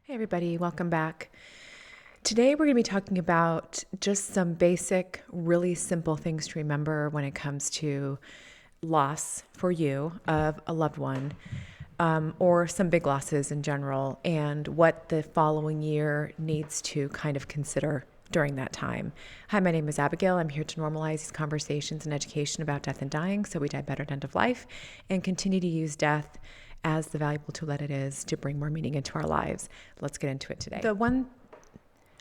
Hey everybody, welcome back. Today we're going to be talking about just some basic, really simple things to remember when it comes to loss for you of a loved one, or some big losses in general, and what the following year needs to kind of consider during that time. Hi, my name is Abigail. I'm here to normalize these conversations and education about death and dying so we die better at the end of life and continue to use death as the valuable tool that it is to bring more meaning into our lives. Let's get into it today. The one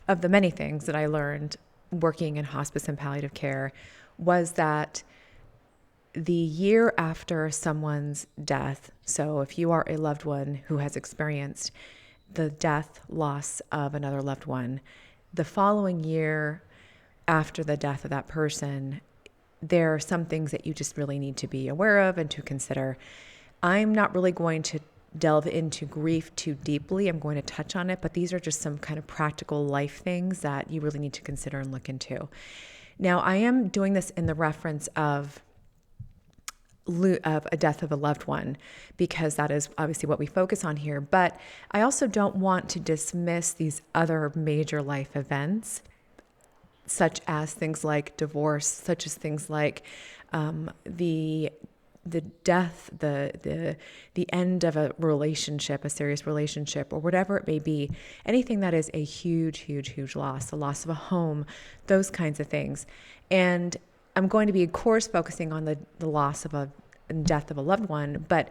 of the many things that I learned working in hospice and palliative care was that the year after someone's death, so if you are a loved one who has experienced the death, loss of another loved one, the following year after the death of that person, there are some things that you just really need to be aware of and to consider. I'm not really going to delve into grief too deeply. I'm going to touch on it, but these are just some kind of practical life things that you really need to consider and look into. Now, I am doing this in the reference of a death of a loved one, because that is obviously what we focus on here. But I also don't want to dismiss these other major life events, such as things like divorce, such as things like the death, the end of a relationship, a serious relationship, or whatever it may be, anything that is a huge loss, the loss of a home, those kinds of things. And I'm going to be, of course, focusing on the loss of a death of a loved one, but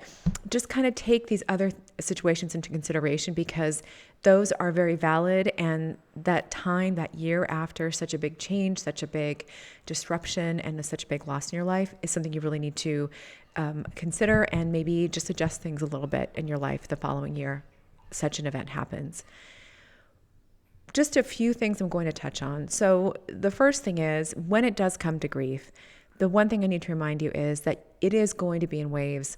just kind of take these other situations into consideration because those are very valid. And that time, that year after such a big change, such a big disruption, and such a big loss in your life is something you really need to consider and maybe just adjust things a little bit in your life the following year such an event happens. Just a few things I'm going to touch on. So the first thing is, when it does come to grief, the one thing I need to remind you is that it is going to be in waves.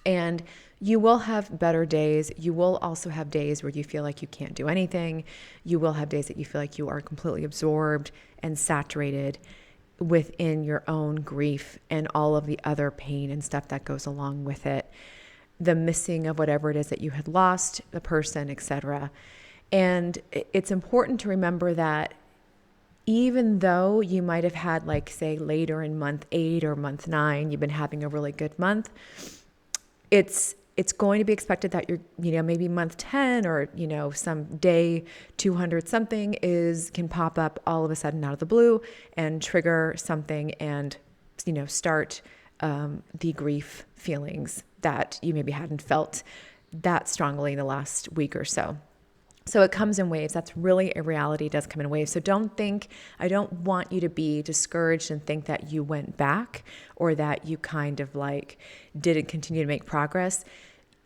And you will have better days. You will also have days where you feel like you can't do anything. You will have days that you feel like you are completely absorbed and saturated within your own grief and all of the other pain and stuff that goes along with it. The missing of whatever it is that you had lost, the person, etc. And it's important to remember that even though you might have had, like, say, later in month 8 or month 9, you've been having a really good month, it's going to be expected that you're, maybe month 10 or, some day 200 something can pop up all of a sudden out of the blue and trigger something and, start the grief feelings that you maybe hadn't felt that strongly in the last week or so. So it comes in waves. That's really a reality. It does come in waves. So I don't want you to be discouraged and think that you went back or that you kind of didn't continue to make progress.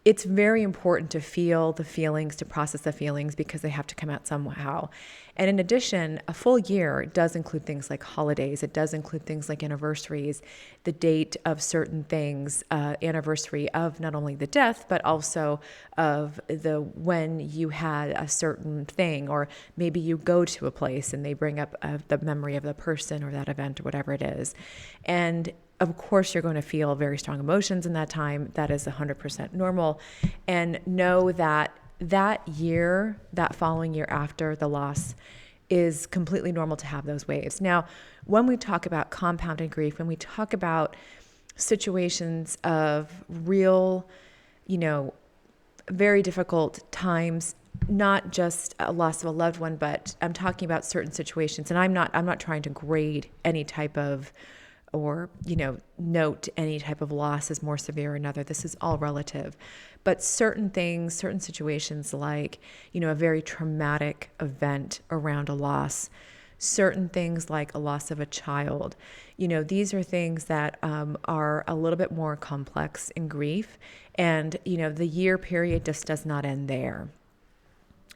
It's very important to feel the feelings, to process the feelings, because they have to come out somehow. And in addition, a full year does include things like holidays. It does include things like anniversaries, the date of certain things, anniversary of not only the death, but also of when you had a certain thing, or maybe you go to a place and they bring up the memory of the person or that event or whatever it is. And of course, you're going to feel very strong emotions in that time. That is 100% normal. And know that year, that following year after the loss, is completely normal to have those waves. Now, when we talk about compounded grief, when we talk about situations of real, very difficult times, not just a loss of a loved one, but I'm talking about certain situations. And I'm not trying to grade any type of or, note any type of loss as more severe or another. This is all relative. But certain things, certain situations like, a very traumatic event around a loss, certain things like a loss of a child, these are things that are a little bit more complex in grief. And, the year period just does not end there.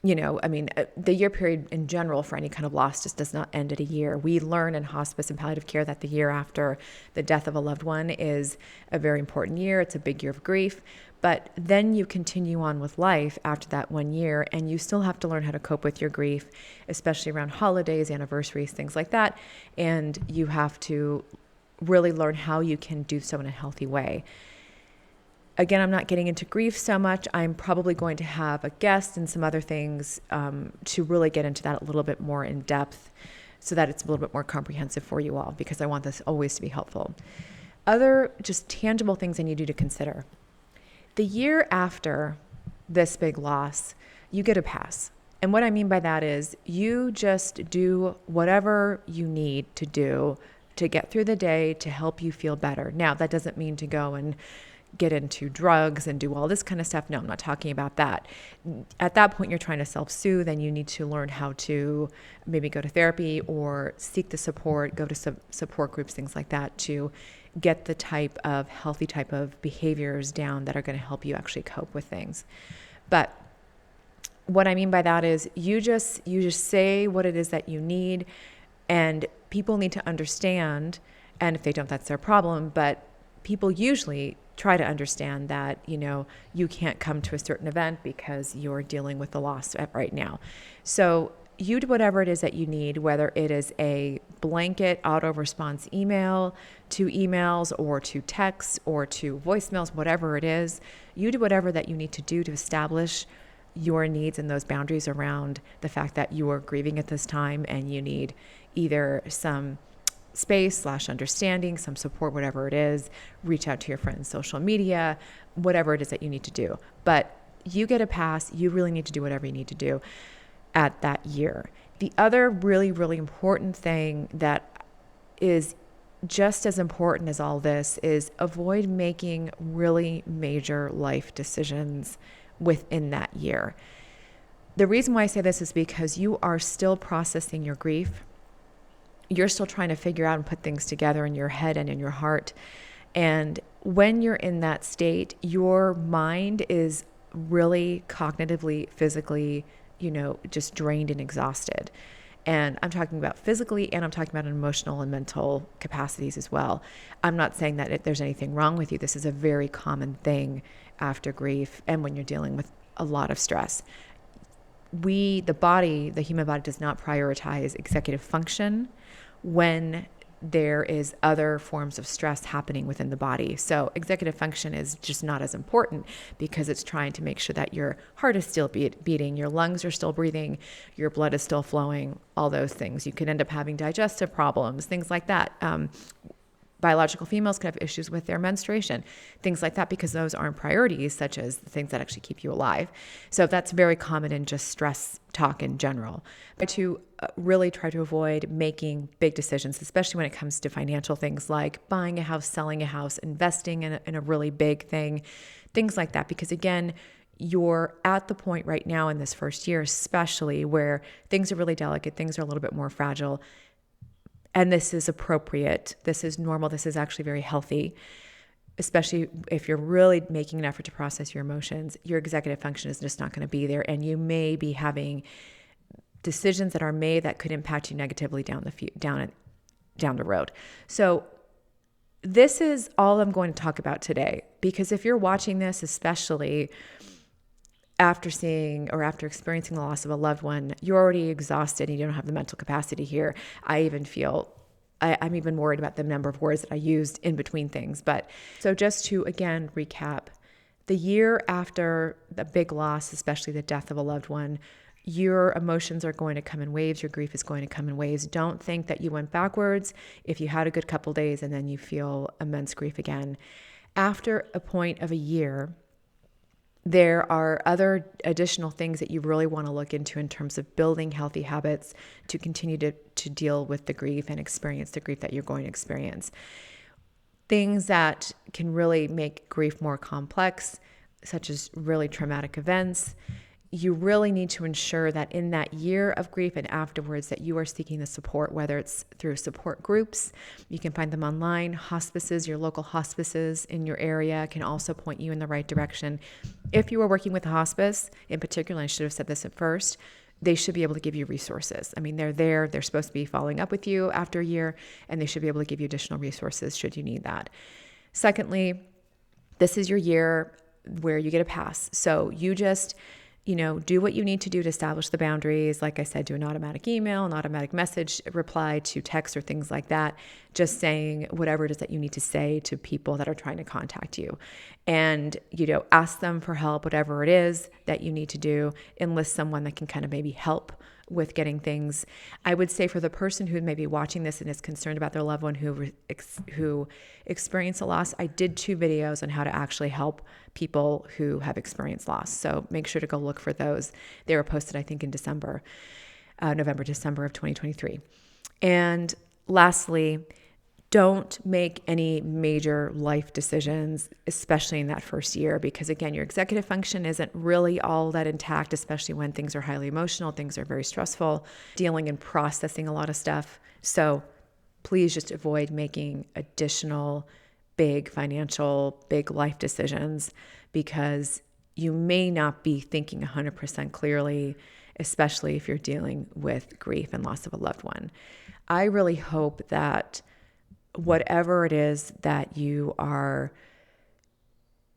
The year period in general for any kind of loss just does not end at a year. We learn in hospice and palliative care that the year after the death of a loved one is a very important year. It's a big year of grief. But then you continue on with life after that 1 year, and you still have to learn how to cope with your grief, especially around holidays, anniversaries, things like that. And you have to really learn how you can do so in a healthy way. Again, I'm not getting into grief so much. I'm probably going to have a guest and some other things to really get into that a little bit more in depth so that it's a little bit more comprehensive for you all, because I want this always to be helpful. Other just tangible things I need you to consider. The year after this big loss, you get a pass. And what I mean by that is you just do whatever you need to do to get through the day to help you feel better. Now, that doesn't mean to go and get into drugs and do all this kind of stuff. No, I'm not talking about that. At that point, you're trying to self-soothe, and you need to learn how to maybe go to therapy or seek the support, go to support groups, things like that, to get the type of healthy type of behaviors down that are going to help you actually cope with things. But what I mean by that is you just say what it is that you need, and people need to understand. And if they don't, that's their problem. But people usually try to understand that, you can't come to a certain event because you're dealing with the loss right now. So you do whatever it is that you need, whether it is a blanket auto response email to emails or to texts or to voicemails, whatever it is. You do whatever that you need to do to establish your needs and those boundaries around the fact that you are grieving at this time and you need either some space/understanding, some support, whatever it is. Reach out to your friends, social media, whatever it is that you need to do. But you get a pass. You really need to do whatever you need to do at that year. The other really, really important thing that is just as important as all this is avoid making really major life decisions within that year. The reason why I say this is because you are still processing your grief. You're still trying to figure out and put things together in your head and in your heart. And when you're in that state, your mind is really cognitively, physically, just drained and exhausted. And I'm talking about physically, and I'm talking about emotional and mental capacities as well. I'm not saying that there's anything wrong with you. This is a very common thing after grief and when you're dealing with a lot of stress. The human body does not prioritize executive function when there is other forms of stress happening within the body. So executive function is just not as important because it's trying to make sure that your heart is still beating, your lungs are still breathing, your blood is still flowing, all those things. You could end up having digestive problems, things like that. Biological females could have issues with their menstruation, things like that, because those aren't priorities, such as the things that actually keep you alive. So that's very common in just stress talk in general. But to really try to avoid making big decisions, especially when it comes to financial things like buying a house, selling a house, investing in a really big thing, things like that. Because again, you're at the point right now in this first year, especially where things are really delicate, things are a little bit more fragile. And this is appropriate. This is normal. This is actually very healthy, especially if you're really making an effort to process your emotions. Your executive function is just not going to be there. And you may be having decisions that are made that could impact you negatively down the road. So this is all I'm going to talk about today, because if you're watching this, especially after seeing or after experiencing the loss of a loved one, you're already exhausted and you don't have the mental capacity here. I'm even worried about the number of words that I used in between things. But so just to, again, recap, the year after the big loss, especially the death of a loved one, your emotions are going to come in waves. Your grief is going to come in waves. Don't think that you went backwards if you had a good couple days and then you feel immense grief again. After a point of a year, there are other additional things that you really want to look into in terms of building healthy habits to continue to deal with the grief and experience the grief that you're going to experience. Things that can really make grief more complex, such as really traumatic events. You really need to ensure that in that year of grief and afterwards that you are seeking the support, whether it's through support groups. You can find them online. Hospices, your local hospices in your area can also point you in the right direction. If you are working with a hospice in particular, I should have said this at first, they should be able to give you resources. I mean, they're supposed to be following up with you after a year, and they should be able to give you additional resources should you need that. Secondly, this is your year where you get a pass. So you just do what you need to do to establish the boundaries. Like I said, do an automatic email, an automatic message reply to text or things like that. Just saying whatever it is that you need to say to people that are trying to contact you. And, ask them for help, whatever it is that you need to do. Enlist someone that can kind of maybe help with getting things. I would say for the person who may be watching this and is concerned about their loved one who experienced a loss, I did 2 videos on how to actually help people who have experienced loss. So make sure to go look for those. They were posted, I think, in November, December of 2023. And lastly, don't make any major life decisions, especially in that first year, because again, your executive function isn't really all that intact, especially when things are highly emotional, things are very stressful, dealing and processing a lot of stuff. So please just avoid making additional big financial, big life decisions, because you may not be thinking 100% clearly, especially if you're dealing with grief and loss of a loved one. I really hope that whatever it is that you are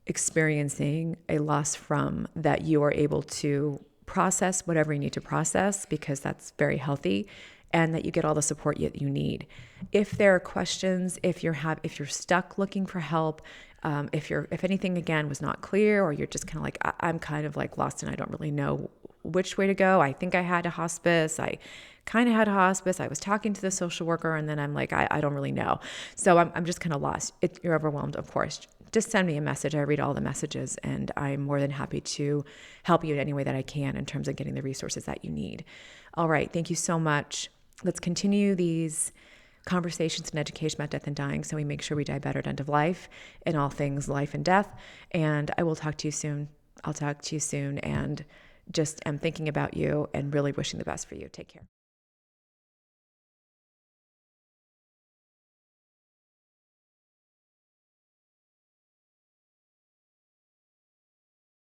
experiencing a loss from, that you are able to process whatever you need to process, because that's very healthy, and that you get all the support you need. If there are questions, if you're stuck looking for help, if anything again was not clear, or you're just kind of like, I'm kind of like lost and I don't really know which way to go. I think I had a hospice. I kind of had a hospice. I was talking to the social worker, and then I'm like, I don't really know. So I'm just kind of lost. If you're overwhelmed, of course, just send me a message. I read all the messages, and I'm more than happy to help you in any way that I can in terms of getting the resources that you need. All right. Thank you so much. Let's continue these conversations and education about death and dying, so we make sure we die better at end of life in all things life and death. And I will talk to you soon. I'll talk to you soon, and just am thinking about you and really wishing the best for you. Take care.